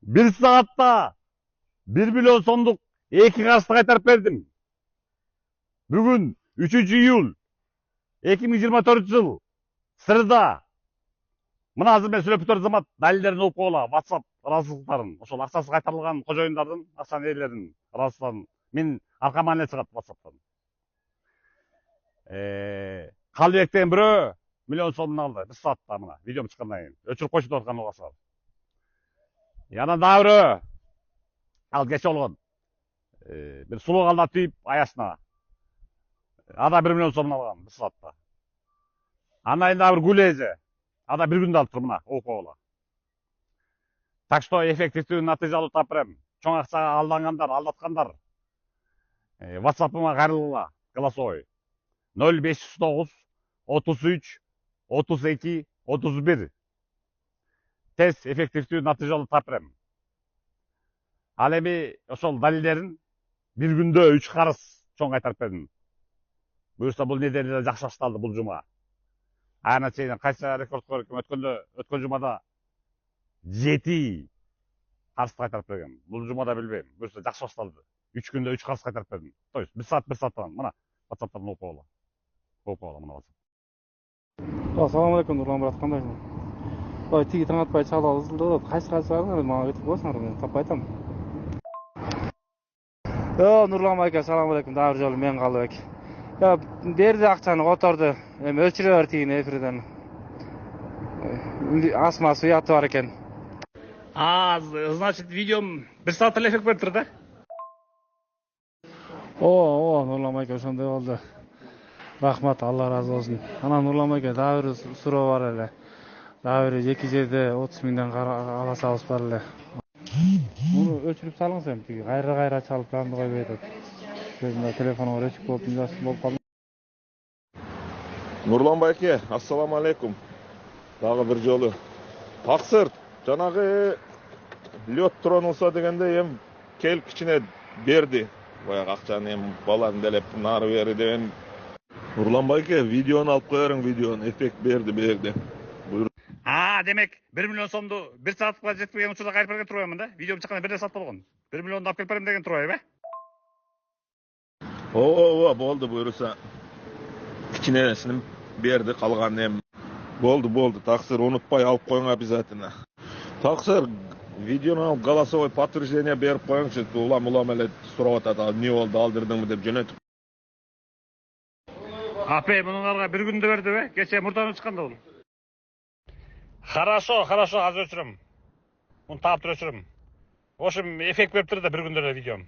Bir saatte 1 milyon сомдук эки карызды кайтарып бердим. Бүгүн 3-июль 2024 жыл среда. Мына азыр мен сүйлөп турар замат далилдерин окуп койгула, WhatsApp ыраазычылыктарын, ошол акчасы кайтарылган кожоюндардын, акчанын ээлеринин ыраазычылыктарын мен аркама эле чыгат WhatsApp'тан. Калыбек деген бирөө миллион сомдун алды bir саатта мына видеом чыккандан кийин. Өчүрүп койчу деп аткан убакса. Анан дагы бирөө ал кече болгон. Бир сулуу калда түйүп аясына. Ада 1 миллион сомдун алган bir саатта. Андан кийин дагы бир гулеже. Ада bir күндө алып тур мына окуп койгула. Так что эффективдүү натыйжалуу таап берем. Чоң акчага алдангандар, алдаткандар WhatsApp'ыма кайрылгыла, голосовой. 0509 33 32 31. Тез эффективдүү натыйжалуу таап берем. Ал эми ошол далилдерин bir күндө 3 карыз чоң кайтарып бердим. Буюрса бул неделе жакшы башталды бул жума. Ана чейин кайча рекорд көрүп өткөн жумада 7 карыз кайтарып бергем. Бул жумада билбейм. Буюрса жакшы башталды. 3 күндө 3 карыз кайтарып бердим. То есть 1 сааттан мына WhatsApp'тан окуп койгула. Окуп койгула мына WhatsApp. Assalamu alaikum Nurlan брат, кандайсың? Ой, тиги таң атпай чала ызылдап, кайсы барыңар, мага өтүп койсуңар, мен таппай атам. Нурлан байке, assalamu alaikum, дагы бир жолу мен Калыбек. Берди акчаны которду. Эми өчүрө бер тигин эфирден. Асмасы уяты бар экен. Значит, видеом 1 саат эле эффект берип тур да? Нурлан байке, ошондой болду. Рахмат, Алла разы болсун. Анан Нурлан байке, дагы бир суроо бар эле. Дагы бир 2 жерде 30 миңден ала салып бар эле. Муну өчүрүп салыңыз эми, тиги кайра чалып жанды койбой атат. Көзүмдө телефонго өчүп болуп калды. Нурлан байке, ассаламу алейкум. Дагы бир жолу. Таксыр, жанагы лёт тронулса дегенде эм кел кичине берди. Баягы акчаны эм баланы делеп нары бери деген. Нурлан байке, видеону алып коеруң, видеону эффект берди. Демек 1 миллион сомду 1 саатка жетпеген учурда кайтып берген турбаймын да? Видеом чыкканда 1 саат болгон. 1 миллионду алып келип берем деген турбайбы? Болду буюрса. Кичинесин берди, калган эм болду. Таксыр, унутпай алып коюң обязательно. Таксыр, видеону алып голосовой подтверждение берип коюңчу. Улам эле сурап атат, эмне болду, алдырдыңбы деп жөнөтүп. Апей, мунуңарга 1 күндө бердиби? Кече муртанып чыкканда бул. Хорошо, азыр өчүрөм. Муну таап туруп өчүрөм. В общем, эффект берип турду да 1 күндө эле видеом.